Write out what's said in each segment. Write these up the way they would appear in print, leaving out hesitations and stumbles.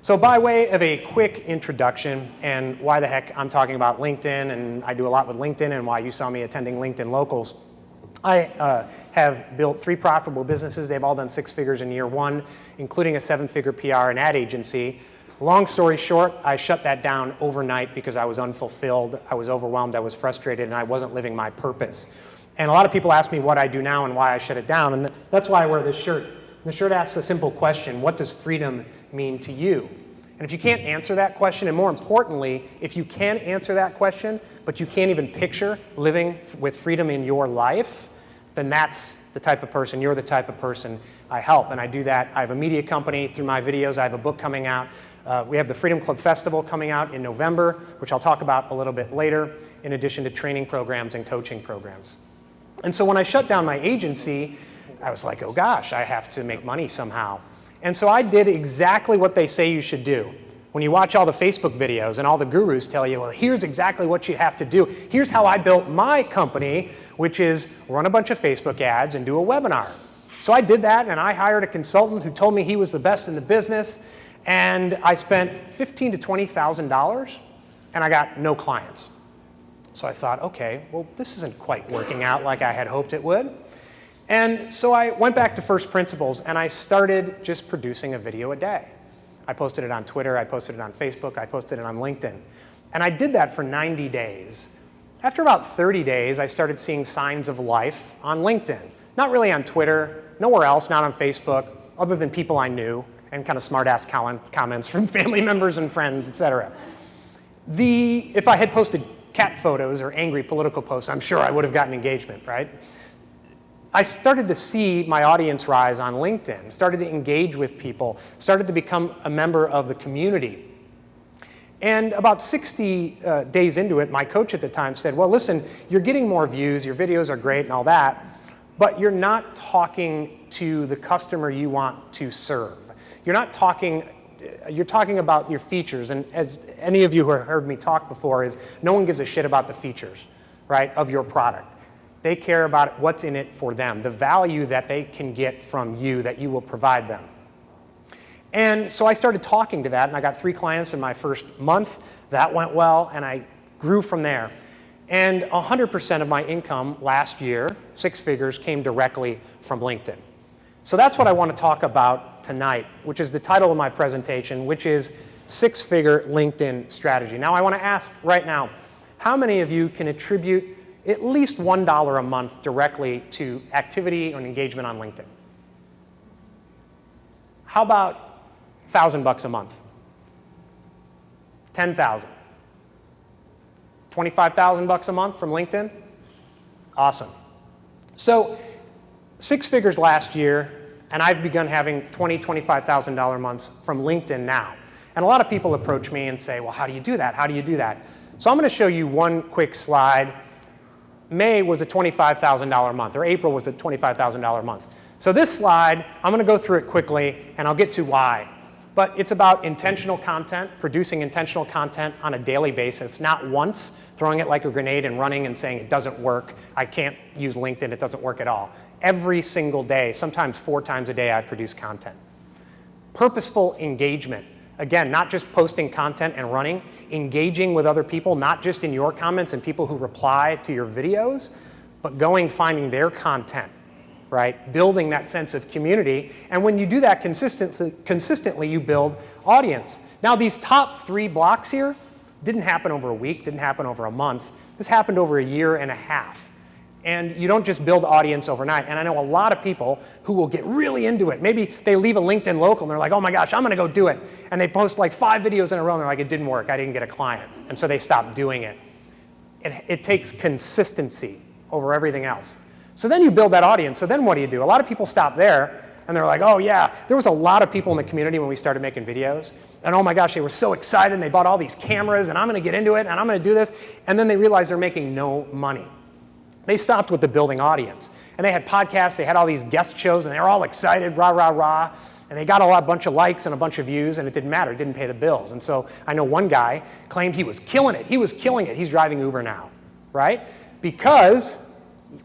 So by way of a quick introduction and why the heck I'm talking about LinkedIn, and I do a lot with LinkedIn and why you saw me attending LinkedIn Locals, I have built 3 profitable businesses. They've all done 6 figures in year 1, including a 7-figure PR and ad agency. Long story short, I shut that down overnight because I was unfulfilled, I was overwhelmed, I was frustrated, and I wasn't living my purpose. And a lot of people ask me what I do now and why I shut it down, and that's why I wear this shirt. The shirt asks a simple question: what does freedom mean to you? And if you can't answer that question, and more importantly, if you can answer that question, but you can't even picture living with freedom in your life, then that's the type of person, you're the type of person I help. And I do that. I have a media company through my videos. I have a book coming out. We have the Freedom Club Festival coming out in November, which I'll talk about a little bit later, in addition to training programs and coaching programs. And so when I shut down my agency, I was like, oh gosh, I have to make money somehow. And so I did exactly what they say you should do. When you watch all the Facebook videos and all the gurus tell you, well, here's exactly what you have to do. Here's how I built my company, which is run a bunch of Facebook ads and do a webinar. So I did that, and I hired a consultant who told me he was the best in the business, and I spent $15,000 to $20,000, and I got no clients. So I thought, okay, well, this isn't quite working out like I had hoped it would. And so I went back to first principles, and I started just producing a video a day. I posted it on Twitter, I posted it on Facebook, I posted it on LinkedIn. And I did that for 90 days. After about 30 days, I started seeing signs of life on LinkedIn. Not really on Twitter, nowhere else, not on Facebook, other than people I knew, and kind of smart-ass comments from family members and friends, etc. If I had posted cat photos or angry political posts, I'm sure I would have gotten engagement, right? I started to see my audience rise on LinkedIn, started to engage with people, started to become a member of the community. And about 60 days into it, my coach at the time said, well, listen, you're getting more views, your videos are great and all that, but you're not talking to the customer you want to serve. You're talking about your features, and as any of you who have heard me talk before, is no one gives a shit about the features, right, of your product. They care about what's in it for them, the value that they can get from you, that you will provide them. And so I started talking to that, and I got 3 clients in my first month. That went well, and I grew from there. And 100% of my income last year, 6 figures, came directly from LinkedIn. So that's what I want to talk about tonight, which is the title of my presentation, which is 6-Figure LinkedIn Strategy. Now I want to ask right now, how many of you can attribute at least $1 a month directly to activity or engagement on LinkedIn? How about $1,000 a month? 10,000? 25,000 bucks a month from LinkedIn? Awesome. So 6 figures last year, and I've begun having $20,000, $25,000 months from LinkedIn now. And a lot of people approach me and say, well, how do you do that? How do you do that? So I'm going to show you one quick slide. May was a $25,000 month, or April was a $25,000 month. So this slide, I'm going to go through it quickly, and I'll get to why. But it's about intentional content, producing intentional content on a daily basis, not once throwing it like a grenade and running and saying it doesn't work, I can't use LinkedIn, it doesn't work at all. Every single day, sometimes 4 times a day, I produce content. Purposeful engagement. Again, not just posting content and running, engaging with other people, not just in your comments and people who reply to your videos, but going, finding their content, right? Building that sense of community. And when you do that consistently, you build audience. Now, these top 3 blocks here didn't happen over a week, didn't happen over a month. This happened over a year and a half. And you don't just build audience overnight. And I know a lot of people who will get really into it. Maybe they leave a LinkedIn local and they're like, oh my gosh, I'm going to go do it. And they post like 5 videos in a row and they're like, it didn't work, I didn't get a client. And so they stop doing it. It takes consistency over everything else. So then you build that audience. So then what do? A lot of people stop there and they're like, oh yeah, there was a lot of people in the community when we started making videos. And oh my gosh, they were so excited and they bought all these cameras and I'm going to get into it and I'm going to do this. And then they realize they're making no money. They stopped with the building audience. And they had podcasts, they had all these guest shows, and they were all excited, rah, rah, rah. And they got a bunch of likes and a bunch of views, and it didn't matter, it didn't pay the bills. And so I know one guy claimed he was killing it. He was killing it. He's driving Uber now, right? Because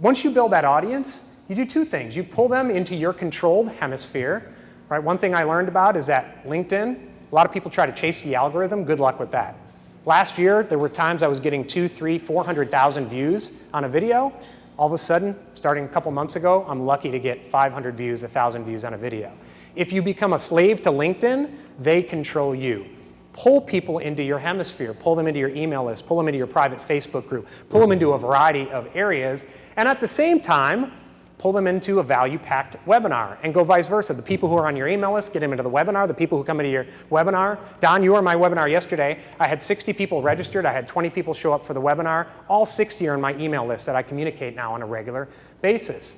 once you build that audience, you do 2 things. You pull them into your controlled hemisphere, right? One thing I learned about is that LinkedIn A lot of people try to chase the algorithm. Good luck with that. Last year, there were times I was getting 200,000, 300,000, 400,000 views on a video. All of a sudden, starting a couple months ago, I'm lucky to get 500 views, 1,000 views on a video. If you become a slave to LinkedIn, they control you. Pull people into your hemisphere, pull them into your email list, pull them into your private Facebook group, pull them into a variety of areas, and at the same time, pull them into a value-packed webinar, and go vice versa. The people who are on your email list, get them into the webinar. The people who come into your webinar. Don, you were in my webinar yesterday. I had 60 people registered. I had 20 people show up for the webinar. All 60 are in my email list that I communicate now on a regular basis.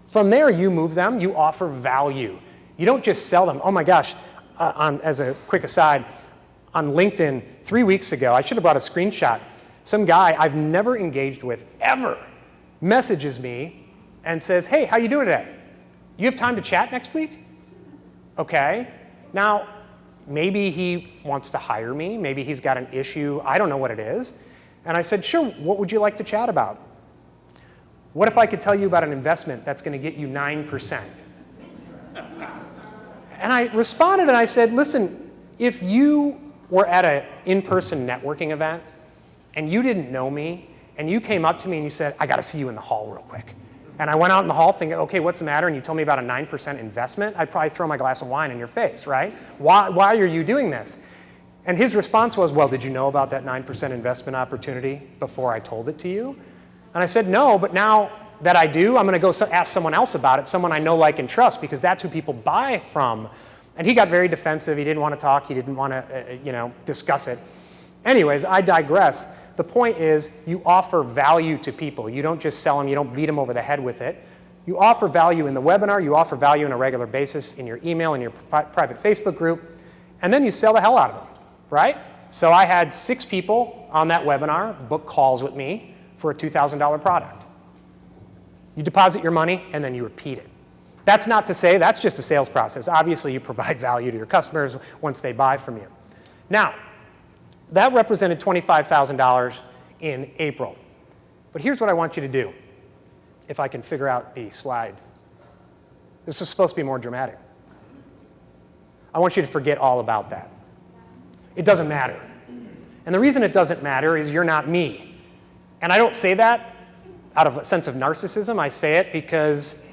From there, you move them. You offer value. You don't just sell them. Oh my gosh, as a quick aside, on LinkedIn 3 weeks ago, I should have brought a screenshot. Some guy I've never engaged with ever messages me and says, hey, how you doing today? You have time to chat next week? Okay. Now, maybe he wants to hire me. Maybe he's got an issue. I don't know what it is. And I said, sure, what would you like to chat about? What if I could tell you about an investment that's going to get you 9%? And I responded and I said, listen, if you were at an in-person networking event and you didn't know me and you came up to me and you said, I got to see you in the hall real quick. And I went out in the hall thinking, okay, what's the matter? And you told me about a 9% investment, I'd probably throw my glass of wine in your face, right? Why are you doing this? And his response was, well, did you know about that 9% investment opportunity before I told it to you? And I said, no, but now that I do, I'm going to go ask someone else about it, someone I know, like, and trust, because that's who people buy from. And he got very defensive. He didn't want to talk. He didn't want to, discuss it. Anyways, I digress. The point is, you offer value to people. You don't just sell them. You don't beat them over the head with it. You offer value in the webinar. You offer value on a regular basis in your email, in your private Facebook group. And then you sell the hell out of them, right? So I had 6 people on that webinar book calls with me for a $2,000 product. You deposit your money, and then you repeat it. That's not to say that's just a sales process. Obviously, you provide value to your customers once they buy from you. Now, that represented $25,000 in April. But here's what I want you to do, if I can figure out the slide. This is supposed to be more dramatic. I want you to forget all about that. It doesn't matter. And the reason it doesn't matter is you're not me. And I don't say that out of a sense of narcissism. I say it because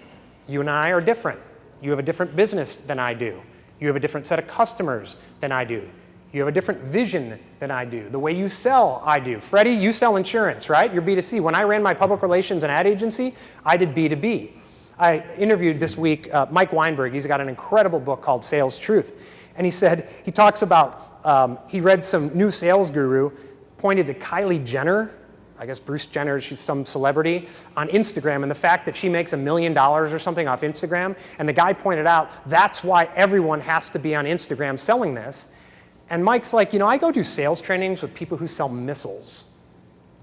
you and I are different. You have a different business than I do. You have a different set of customers than I do. You have a different vision than I do. The way you sell, I do. Freddie, you sell insurance, right? You're B2C. When I ran my public relations and ad agency, I did B2B. I interviewed this week Mike Weinberg. He's got an incredible book called Sales Truth. And he said, he talks about, he read some new sales guru, pointed to Kylie Jenner, I guess Bruce Jenner, she's some celebrity, on Instagram, and the fact that she makes $1 million or something off Instagram. And the guy pointed out, that's why everyone has to be on Instagram selling this. And Mike's like, I go do sales trainings with people who sell missiles.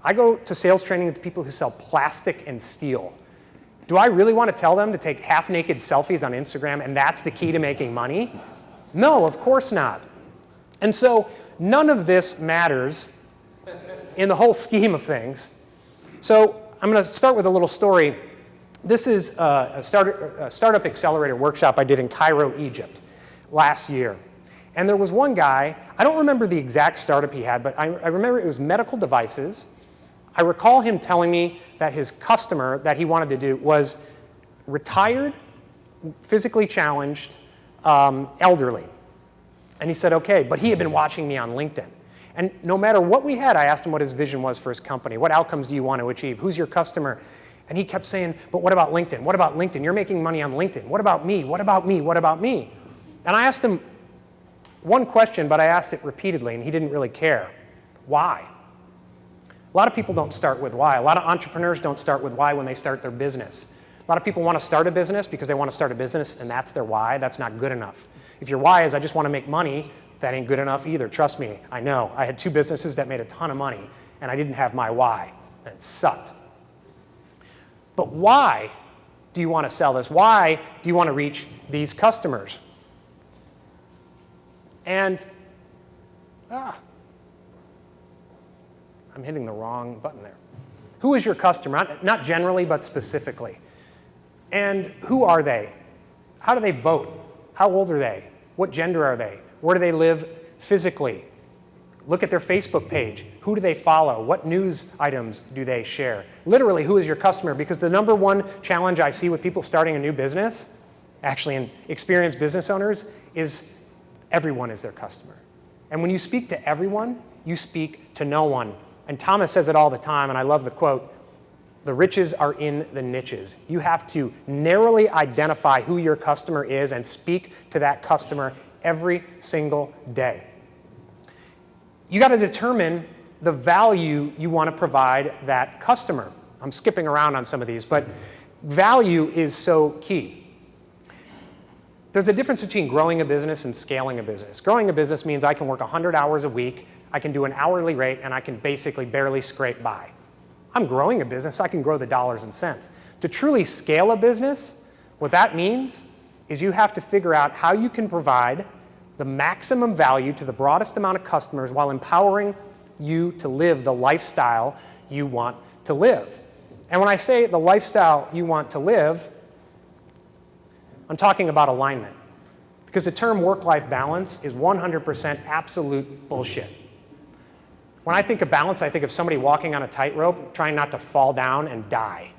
I go to sales training with people who sell plastic and steel. Do I really want to tell them to take half-naked selfies on Instagram and that's the key to making money? No, of course not. And so none of this matters in the whole scheme of things. So I'm going to start with a little story. This is a startup accelerator workshop I did in Cairo, Egypt last year. And there was one guy, I don't remember the exact startup he had, but I remember it was medical devices. I recall him telling me that his customer that he wanted to do was retired, physically challenged, elderly. And he said, okay, but he had been watching me on LinkedIn. And no matter what we had, I asked him what his vision was for his company. What outcomes do you want to achieve? Who's your customer? And he kept saying, but what about LinkedIn? What about LinkedIn? You're making money on LinkedIn. What about me? What about me? What about me? And I asked him one question, but I asked it repeatedly, and he didn't really care. Why? A lot of people don't start with why. A lot of entrepreneurs don't start with why when they start their business. A lot of people want to start a business because they want to start a business, and that's their why. That's not good enough. If your why is, I just want to make money, that ain't good enough either. Trust me, I know. I had 2 businesses that made a ton of money, and I didn't have my why, and it sucked. But why do you want to sell this? Why do you want to reach these customers? And, I'm hitting the wrong button there. Who is your customer? Not generally, but specifically. And who are they? How do they vote? How old are they? What gender are they? Where do they live physically? Look at their Facebook page. Who do they follow? What news items do they share? Literally, who is your customer? Because the number one challenge I see with people starting a new business, actually in experienced business owners, is everyone is their customer. And when you speak to everyone, you speak to no one. And Thomas says it all the time, and I love the quote, the riches are in the niches. You have to narrowly identify who your customer is and speak to that customer every single day. You got to determine the value you want to provide that customer. I'm skipping around on some of these, but value is so key. There's a difference between growing a business and scaling a business. Growing a business means I can work 100 hours a week, I can do an hourly rate, and I can basically barely scrape by. I'm growing a business, I can grow the dollars and cents. To truly scale a business, what that means is you have to figure out how you can provide the maximum value to the broadest amount of customers while empowering you to live the lifestyle you want to live. And when I say the lifestyle you want to live, I'm talking about alignment. Because the term work-life balance is 100% absolute bullshit. When I think of balance, I think of somebody walking on a tightrope trying not to fall down and die.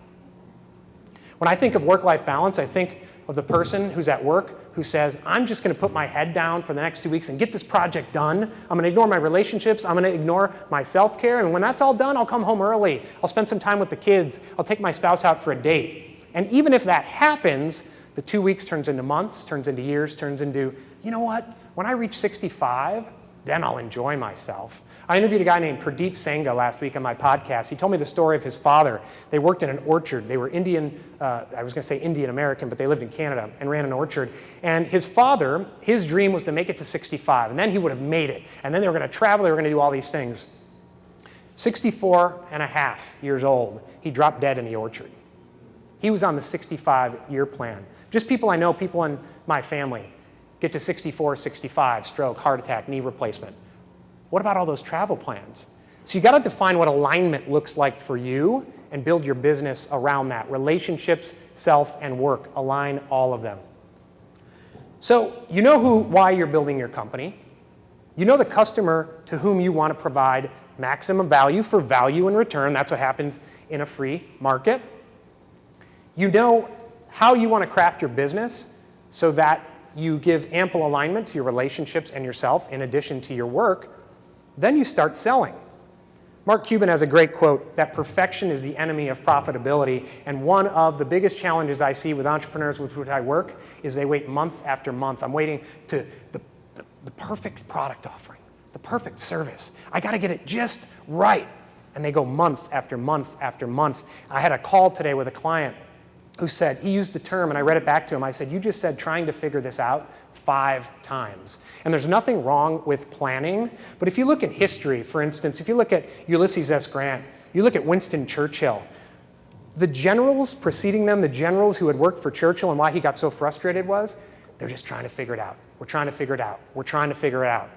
When I think of work-life balance, I think of the person who's at work who says, I'm just going to put my head down for the next 2 weeks and get this project done. I'm going to ignore my relationships. I'm going to ignore my self-care. And when that's all done, I'll come home early. I'll spend some time with the kids. I'll take my spouse out for a date. And even if that happens, the 2 weeks turns into months, turns into years, turns into, you know what? When I reach 65, then I'll enjoy myself. I interviewed a guy named Pradeep Sangha last week on my podcast. He told me the story of his father. They worked in an orchard. They were Indian, I was going to say Indian American, but they lived in Canada and ran an orchard. And his father, his dream was to make it to 65, and then he would have made it. And then they were going to travel, they were going to do all these things. 64 and a half years old, he dropped dead in the orchard. He was on the 65-year plan. Just people I know, people in my family, get to 64, 65, stroke, heart attack, knee replacement. What about all those travel plans? So you got to define what alignment looks like for you and build your business around that. Relationships, self, and work. Align all of them. So you know why you're building your company. You know the customer to whom you want to provide maximum value for value in return. That's what happens in a free market. You know how you want to craft your business so that you give ample alignment to your relationships and yourself in addition to your work. Then you start selling. Mark Cuban has a great quote that perfection is the enemy of profitability. And one of the biggest challenges I see with entrepreneurs with which I work is they wait month after month. I'm waiting to the perfect product offering, the perfect service. I got to get it just right. And they go month after month after month. I had a call today with a client who said, he used the term, and I read it back to him. I said, you just said trying to figure this out 5 times. And there's nothing wrong with planning, but if you look at history, for instance, if you look at Ulysses S. Grant, you look at Winston Churchill, the generals preceding them, the generals who had worked for Churchill and why he got so frustrated was, they're just trying to figure it out. We're trying to figure it out. We're trying to figure it out.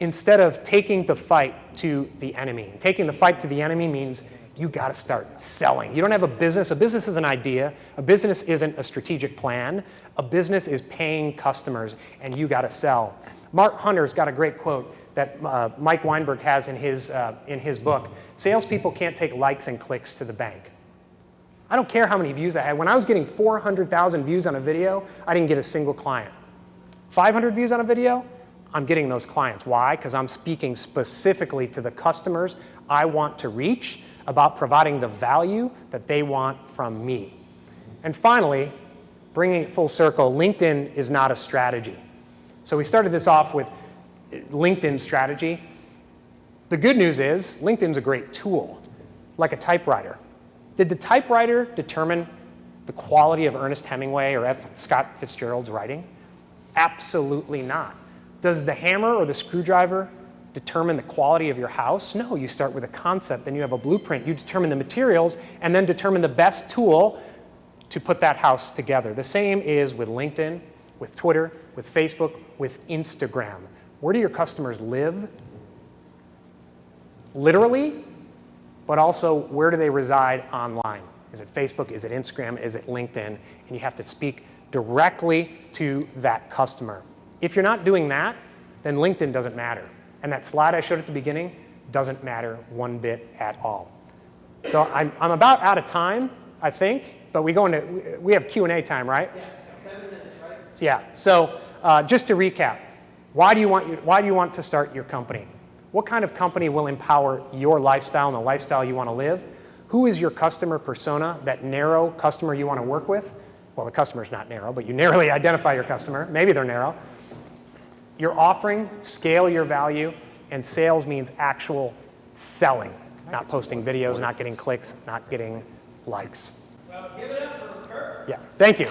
Instead of taking the fight to the enemy. Taking the fight to the enemy means you got to start selling. You don't have a business. A business is an idea. A business isn't a strategic plan. A business is paying customers, and you got to sell. Mark Hunter's got a great quote that Mike Weinberg has in his book. Salespeople can't take likes and clicks to the bank. I don't care how many views I had. When I was getting 400,000 views on a video, I didn't get a single client. 500 views on a video, I'm getting those clients. Why? Because I'm speaking specifically to the customers I want to reach about providing the value that they want from me. And finally, bringing it full circle, LinkedIn is not a strategy. So we started this off with LinkedIn strategy. The good news is LinkedIn's a great tool, like a typewriter. Did the typewriter determine the quality of Ernest Hemingway or F. Scott Fitzgerald's writing? Absolutely not. Does the hammer or the screwdriver determine the quality of your house? No, you start with a concept, then you have a blueprint. You determine the materials and then determine the best tool to put that house together. The same is with LinkedIn, with Twitter, with Facebook, with Instagram. Where do your customers live? Literally, but also where do they reside online? Is it Facebook? Is it Instagram? Is it LinkedIn? And you have to speak directly to that customer. If you're not doing that, then LinkedIn doesn't matter. And that slide I showed at the beginning doesn't matter one bit at all. So I'm about out of time, I think, but we have Q&A time, right? Yes, 7 minutes, right? Yeah, so just to recap, why do you want to start your company? What kind of company will empower your lifestyle and the lifestyle you want to live? Who is your customer persona, that narrow customer you want to work with? Well, the customer's not narrow, but you narrowly identify your customer. Maybe they're narrow. Your offering, scale your value, and sales means actual selling, not posting videos, not getting clicks, not getting likes. Well, give it up for Kurt. Yeah, thank you.